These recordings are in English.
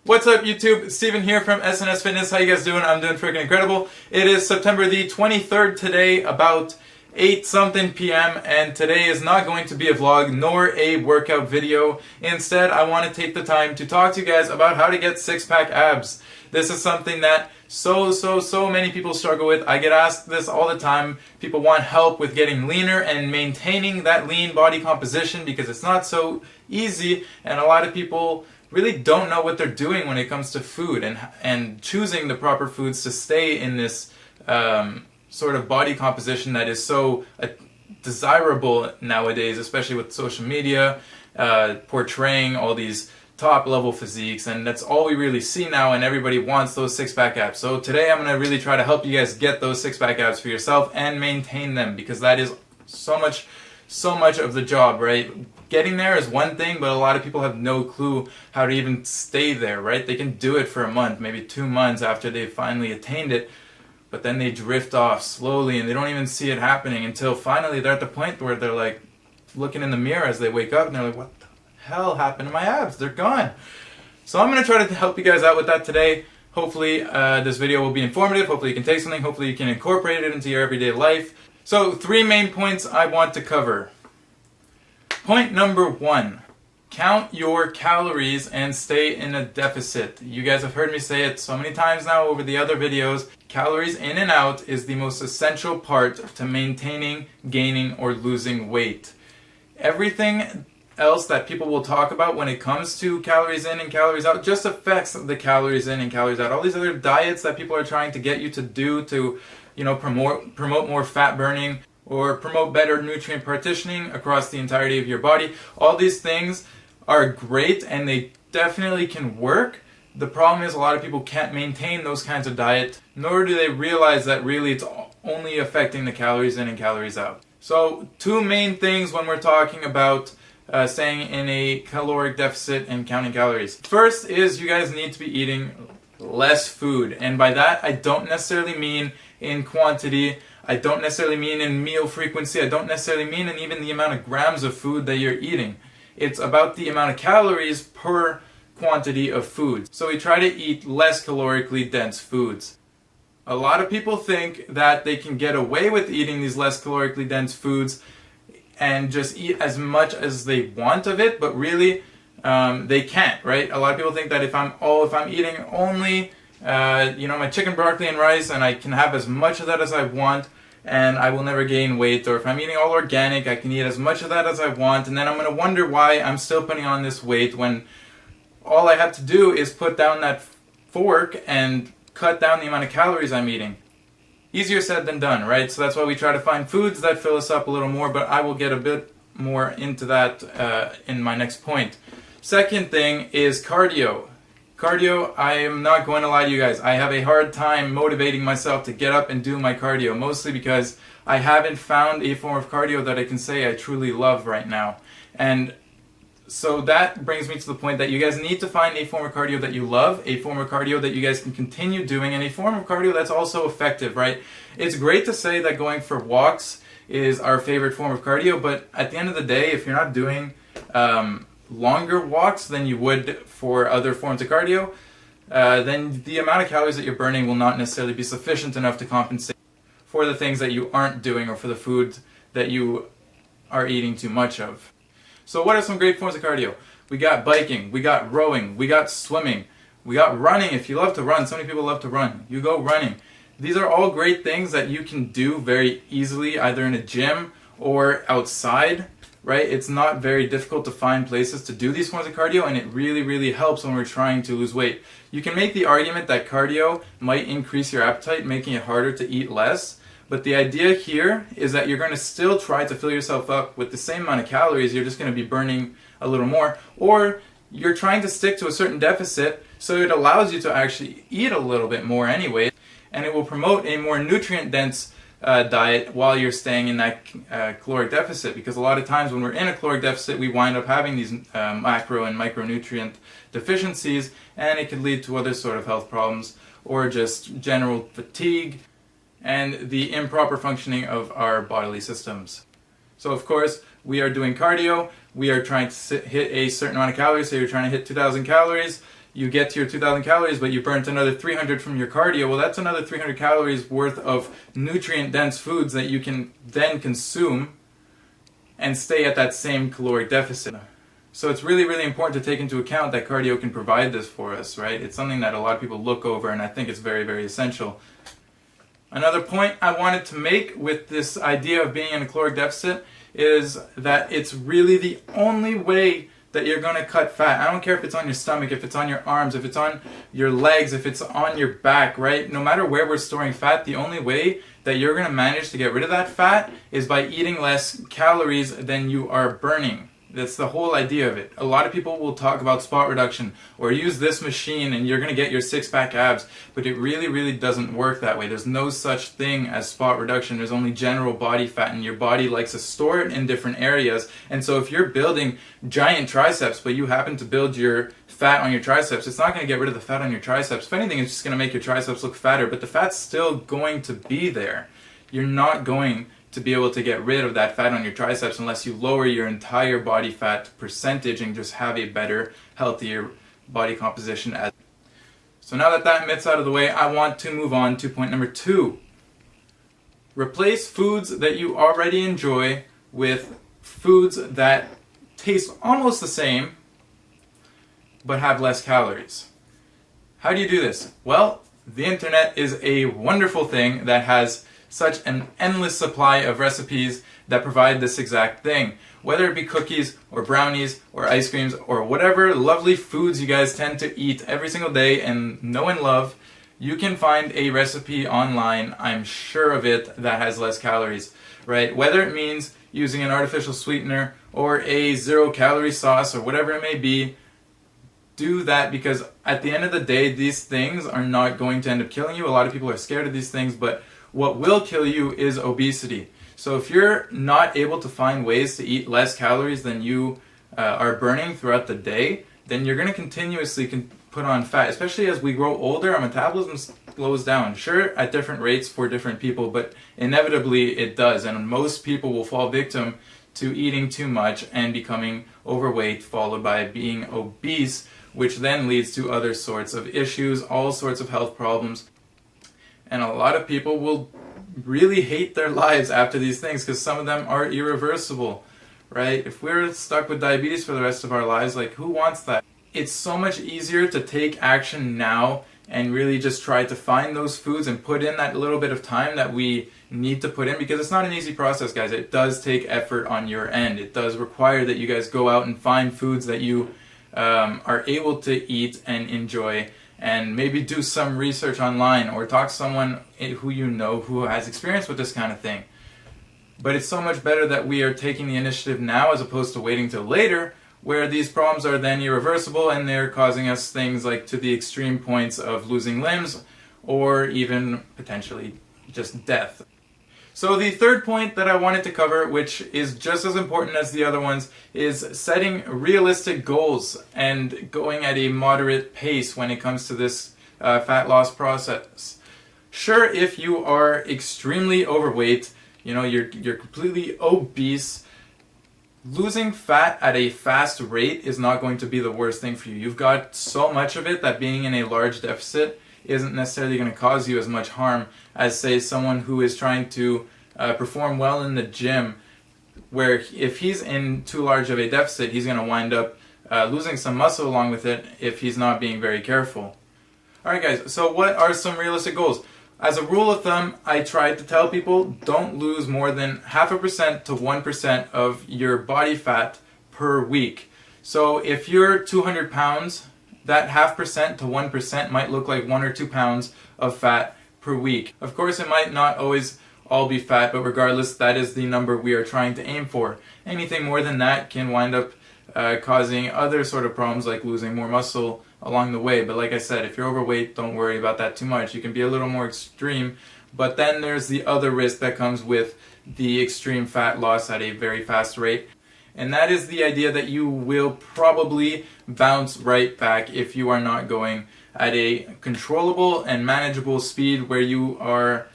What's up YouTube? Steven here from SNS Fitness. How you guys doing? I'm doing freaking incredible. It is September the 23rd today, about 8 something p.m. and today is not going to be a vlog nor a workout video. Instead, I want to take the time to talk to you guys about how to get six-pack abs. This is something that so many people struggle with. I get asked this all the time. People want help with getting leaner and maintaining that lean body composition because it's not so easy, and a lot of people really don't know what they're doing when it comes to food and choosing the proper foods to stay in this sort of body composition that is so desirable nowadays, especially with social media portraying all these top level physiques, and that's all we really see now, and everybody wants those six-pack abs. So today I'm going to really try to help you guys get those six-pack abs for yourself and maintain them, because that is so much of the job, right? Getting there is one thing, but a lot of people have no clue how to even stay there, right? They can do it for a month, maybe 2 months after they've finally attained it, but then they drift off slowly and they don't even see it happening until finally they're at the point where they're like looking in the mirror as they wake up and they're like, what the hell happened to my abs? They're gone. So I'm going to try to help you guys out with that today. Hopefully this video will be informative. Hopefully you can take something. Hopefully you can incorporate it into your everyday life. So 3 main points I want to cover. Point number 1, count your calories and stay in a deficit. You guys have heard me say it so many times now over the other videos. Calories in and out is the most essential part to maintaining, gaining, or losing weight. Everything else that people will talk about when it comes to calories in and calories out just affects the calories in and calories out. All these other diets that people are trying to get you to do to, promote more fat burning, or promote better nutrient partitioning across the entirety of your body. All these things are great and they definitely can work. The problem is a lot of people can't maintain those kinds of diet, nor do they realize that really it's only affecting the calories in and calories out. So 2 main things when we're talking about staying in a caloric deficit and counting calories. First is you guys need to be eating less food, and by that I don't necessarily mean in quantity. I don't necessarily mean in meal frequency. I don't necessarily mean in even the amount of grams of food that you're eating. It's about the amount of calories per quantity of food. So we try to eat less calorically dense foods. A lot of people think that they can get away with eating these less calorically dense foods and just eat as much as they want of it, but really they can't, right? A lot of people think that if I'm eating only my chicken, broccoli, and rice, and I can have as much of that as I want, and I will never gain weight. Or if I'm eating all organic, I can eat as much of that as I want, and then I'm going to wonder why I'm still putting on this weight when all I have to do is put down that fork and cut down the amount of calories I'm eating. Easier said than done, right? So that's why we try to find foods that fill us up a little more, but I will get a bit more into that in my next point. Second thing is cardio. Cardio, I am not going to lie to you guys. I have a hard time motivating myself to get up and do my cardio, mostly because I haven't found a form of cardio that I can say I truly love right now. And so that brings me to the point that you guys need to find a form of cardio that you love, a form of cardio that you guys can continue doing, and a form of cardio that's also effective, right? It's great to say that going for walks is our favorite form of cardio, but at the end of the day, if you're not doing longer walks than you would for other forms of cardio, then the amount of calories that you're burning will not necessarily be sufficient enough to compensate for the things that you aren't doing or for the food that you are eating too much of. So what are some great forms of cardio? We got biking, we got rowing, we got swimming, we got running. If you love to run, so many people love to run, you go running. These are all great things that you can do very easily, either in a gym or outside, right? It's not very difficult to find places to do these forms of cardio, and it really helps when we're trying to lose weight. You can make the argument that cardio might increase your appetite, making it harder to eat less, but the idea here is that you're going to still try to fill yourself up with the same amount of calories. You're just going to be burning a little more, or you're trying to stick to a certain deficit, so it allows you to actually eat a little bit more anyway, and it will promote a more nutrient-dense diet while you're staying in that caloric deficit, because a lot of times when we're in a caloric deficit we wind up having these macro and micronutrient deficiencies, and it could lead to other sort of health problems or just general fatigue and the improper functioning of our bodily systems. So of course we are doing cardio, we are trying to hit a certain amount of calories, so you're trying to hit 2,000 calories. you get to your 2,000 calories, but you burnt another 300 from your cardio. Well, that's another 300 calories worth of nutrient-dense foods that you can then consume and stay at that same caloric deficit. So it's really, really important to take into account that cardio can provide this for us, right? It's something that a lot of people look over, and I think it's very, very essential. Another point I wanted to make with this idea of being in a caloric deficit is that it's really the only way that you're going to cut fat. I don't care if it's on your stomach, if it's on your arms, if it's on your legs, if it's on your back, right? No matter where we're storing fat, the only way that you're going to manage to get rid of that fat is by eating less calories than you are burning. That's the whole idea of it. A lot of people will talk about spot reduction or use this machine and you're going to get your six-pack abs, but it really, really doesn't work that way. There's no such thing as spot reduction. There's only general body fat, and your body likes to store it in different areas. And so if you're building giant triceps, but you happen to build your fat on your triceps, it's not going to get rid of the fat on your triceps. If anything, it's just going to make your triceps look fatter, but the fat's still going to be there. You're not going to be able to get rid of that fat on your triceps unless you lower your entire body fat percentage and just have a better, healthier body composition. So now that that myth's out of the way, I want to move on to point number 2. Replace foods that you already enjoy with foods that taste almost the same but have less calories. How do you do this? Well, the internet is a wonderful thing that has such an endless supply of recipes that provide this exact thing. Whether it be cookies or brownies or ice creams or whatever lovely foods you guys tend to eat every single day and know and love, you can find a recipe online, I'm sure of it, that has less calories, right? Whether it means using an artificial sweetener or a 0-calorie sauce or whatever it may be, do that, because at the end of the day, these things are not going to end up killing you. A lot of people are scared of these things, but what will kill you is obesity. So if you're not able to find ways to eat less calories than you are burning throughout the day, then you're going to continuously put on fat. Especially as we grow older, our metabolism slows down. Sure, at different rates for different people, but inevitably it does. And most people will fall victim to eating too much and becoming overweight, followed by being obese, which then leads to other sorts of issues, all sorts of health problems. And a lot of people will really hate their lives after these things because some of them are irreversible, right? If we're stuck with diabetes for the rest of our lives, like, who wants that? It's so much easier to take action now and really just try to find those foods and put in that little bit of time that we need to put in, because it's not an easy process, guys. It does take effort on your end. It does require that you guys go out and find foods that you are able to eat and enjoy, and maybe do some research online or talk to someone who you know who has experience with this kind of thing. But it's so much better that we are taking the initiative now as opposed to waiting till later, where these problems are then irreversible and they're causing us things like to the extreme points of losing limbs or even potentially just death. So the third point that I wanted to cover, which is just as important as the other ones, is setting realistic goals and going at a moderate pace when it comes to this fat loss process. Sure, if you are extremely overweight, you're completely obese, losing fat at a fast rate is not going to be the worst thing for you. You've got so much of it that being in a large deficit isn't necessarily going to cause you as much harm as, say, someone who is trying to perform well in the gym, where if he's in too large of a deficit, he's going to wind up losing some muscle along with it if he's not being very careful. Alright guys, so what are some realistic goals? As a rule of thumb, I try to tell people don't lose more than 0.5% to 1% of your body fat per week. So if you're 200 pounds, that 0.5% to 1% might look like 1 or 2 pounds of fat per week. Of course, it might not always all be fat, but regardless, that is the number we are trying to aim for. Anything more than that can wind up causing other sort of problems like losing more muscle along the way. But like I said, if you're overweight, don't worry about that too much. You can be a little more extreme, but then there's the other risk that comes with the extreme fat loss at a very fast rate. And that is the idea that you will probably bounce right back if you are not going at a controllable and manageable speed where you are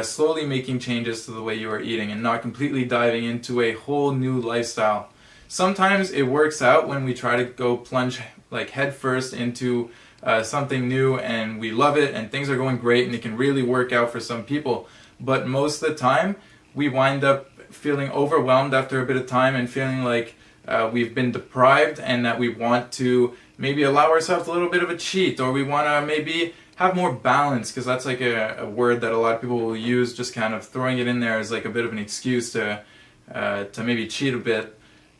slowly making changes to the way you are eating and not completely diving into a whole new lifestyle. Sometimes it works out when we try to go plunge like head first into something new and we love it and things are going great and it can really work out for some people. But most of the time we wind up feeling overwhelmed after a bit of time and feeling like we've been deprived, and that we want to maybe allow ourselves a little bit of a cheat, or we want to maybe have more balance, because that's like a word that a lot of people will use, just kind of throwing it in there as like a bit of an excuse to maybe cheat a bit.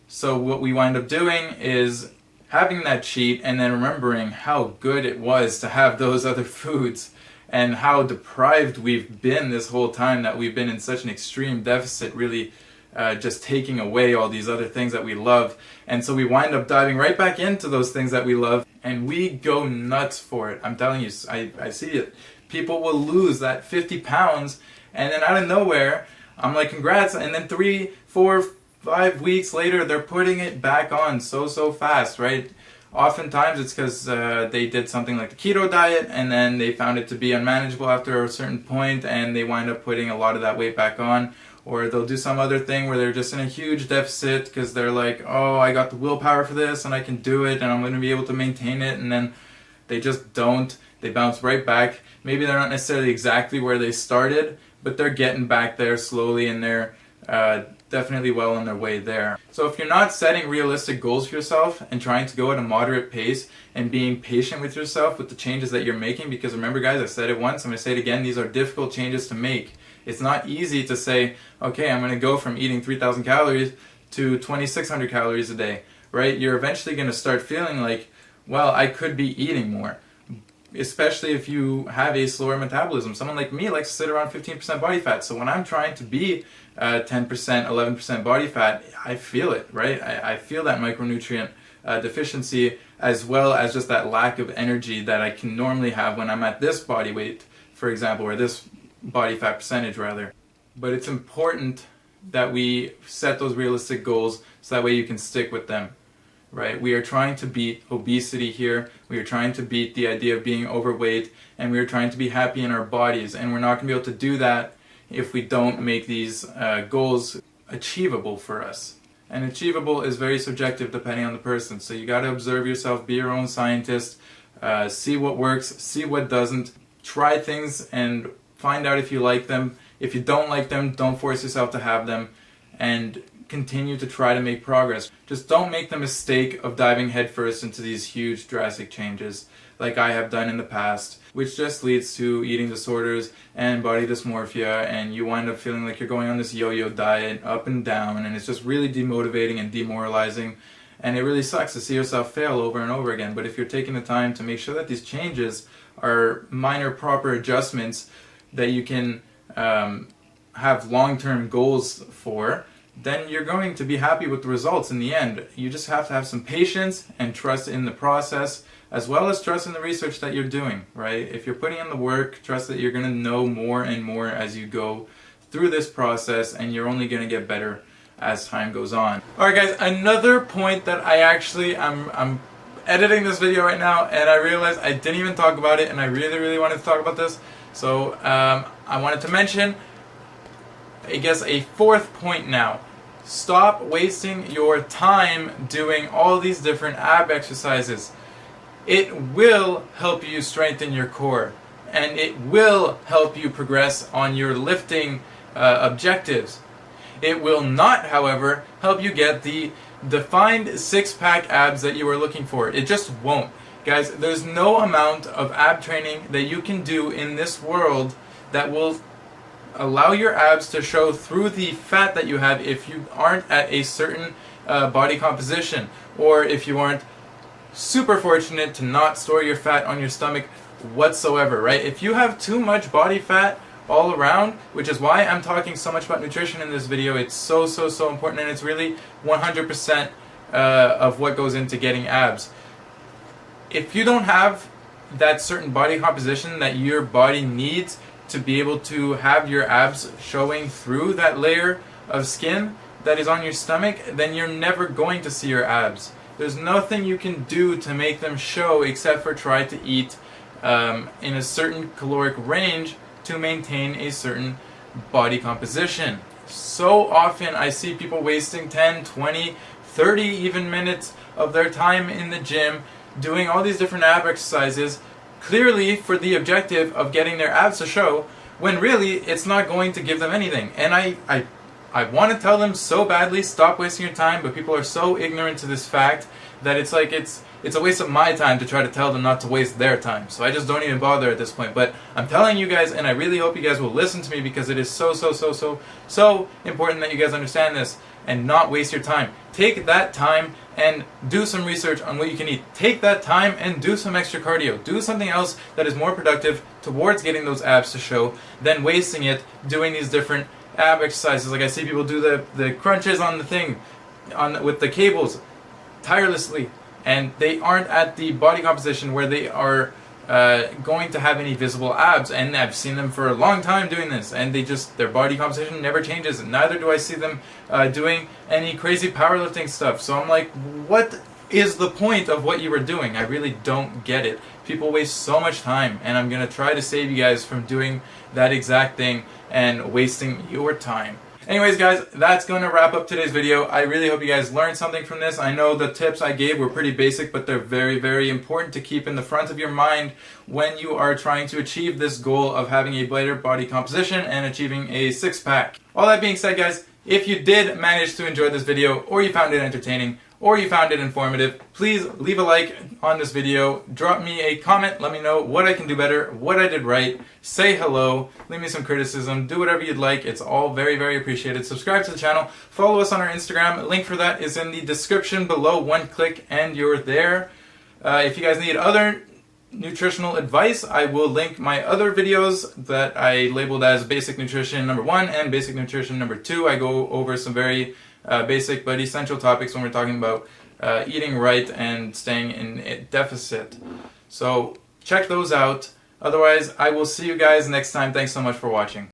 So what we wind up doing is having that cheat and then remembering how good it was to have those other foods and how deprived we've been this whole time, that we've been in such an extreme deficit, really just taking away all these other things that we love. And so we wind up diving right back into those things that we love and we go nuts for it. I'm telling you, I see it. People will lose that 50 pounds and then out of nowhere, I'm like, congrats, and then 3, 4, 5 weeks later they're putting it back on so fast, right? Oftentimes it's because they did something like the keto diet and then they found it to be unmanageable after a certain point and they wind up putting a lot of that weight back on. Or they'll do some other thing where they're just in a huge deficit because they're like, oh, I got the willpower for this and I can do it and I'm going to be able to maintain it, and then they just don't. They bounce right back. Maybe they're not necessarily exactly where they started, but they're getting back there slowly and they're definitely well on their way there. So if you're not setting realistic goals for yourself and trying to go at a moderate pace and being patient with yourself with the changes that you're making, because remember guys, I said it once, I'm going to say it again, these are difficult changes to make. It's not easy to say, okay, I'm going to go from eating 3,000 calories to 2,600 calories a day, right? You're eventually going to start feeling like, well, I could be eating more, especially if you have a slower metabolism. Someone like me likes to sit around 15% body fat. So when I'm trying to be 10%, 11% body fat, I feel it, right? I feel that micronutrient deficiency, as well as just that lack of energy that I can normally have when I'm at this body weight, for example, or this body fat percentage rather. But it's important that we set those realistic goals so that way you can stick with them, right? We are trying to beat obesity here. We are trying to beat the idea of being overweight, and we are trying to be happy in our bodies, and we're not going to be able to do that if we don't make these goals achievable for us. And achievable is very subjective depending on the person, so you got to observe yourself, be your own scientist, see what works, see what doesn't, try things and find out if you like them. If you don't like them, don't force yourself to have them, and continue to try to make progress. Just don't make the mistake of diving headfirst into these huge drastic changes like I have done in the past, which just leads to eating disorders and body dysmorphia, and you wind up feeling like you're going on this yo-yo diet up and down, and it's just really demotivating and demoralizing, and it really sucks to see yourself fail over and over again. But if you're taking the time to make sure that these changes are minor proper adjustments that you can have long-term goals for, then you're going to be happy with the results in the end. You just have to have some patience and trust in the process, as well as trust in the research that you're doing, right? If you're putting in the work, trust that you're going to know more and more as you go through this process, and you're only going to get better as time goes on. Alright guys, another point that I'm editing this video right now, and I realized I didn't even talk about it, and I really wanted to talk about this. So I wanted to mention, I guess, a fourth point now. Stop wasting your time doing all these different ab exercises. It will help you strengthen your core, and it will help you progress on your lifting objectives. It will not, however, help you get the defined six-pack abs that you are looking for. It just won't. Guys, there's no amount of ab training that you can do in this world that will allow your abs to show through the fat that you have if you aren't at a certain body composition, or if you aren't super fortunate to not store your fat on your stomach whatsoever, right? If you have too much body fat all around, which is why I'm talking so much about nutrition in this video, it's so important, and it's really 100% of what goes into getting abs. If you don't have that certain body composition that your body needs to be able to have your abs showing through that layer of skin that is on your stomach, then you're never going to see your abs. There's nothing you can do to make them show except for try to eat in a certain caloric range to maintain a certain body composition. So often I see people wasting 10, 20, 30 even minutes of their time in the gym doing all these different ab exercises clearly for the objective of getting their abs to show, when really it's not going to give them anything. And I want to tell them so badly, stop wasting your time, but people are so ignorant to this fact that it's like it's a waste of my time to try to tell them not to waste their time. So I just don't even bother at this point. But I'm telling you guys, and I really hope you guys will listen to me, because it is so important that you guys understand this and not waste your time. Take that time and do some research on what you can eat. Take that time and do some extra cardio. Do something else that is more productive towards getting those abs to show than wasting it doing these different ab exercises. Like I see people do the crunches on the thing, with the cables, tirelessly, and they aren't at the body composition where they are going to have any visible abs. And I've seen them for a long time doing this, and their body composition never changes, and neither do I see them doing any crazy powerlifting stuff. So I'm like, what is the point of what you were doing? I really don't get it. People waste so much time, and I'm going to try to save you guys from doing that exact thing and wasting your time. Anyways guys, that's going to wrap up today's video. I really hope you guys learned something from this. I know the tips I gave were pretty basic, but they're very important to keep in the front of your mind when you are trying to achieve this goal of having a better body composition and achieving a six-pack. All that being said guys, if you did manage to enjoy this video, or you found it entertaining, or you found it informative, please leave a like on this video, drop me a comment, let me know what I can do better, what I did right, say hello, leave me some criticism, do whatever you'd like. It's all very appreciated. Subscribe to the channel, follow us on our Instagram, link for that is in the description below. One click and you're there. If you guys need other nutritional advice, I will link my other videos that I labeled as Basic Nutrition number 1 and Basic Nutrition number 2. I go over some very basic but essential topics when we're talking about eating right and staying in a deficit. So check those out. Otherwise, I will see you guys next time. Thanks so much for watching.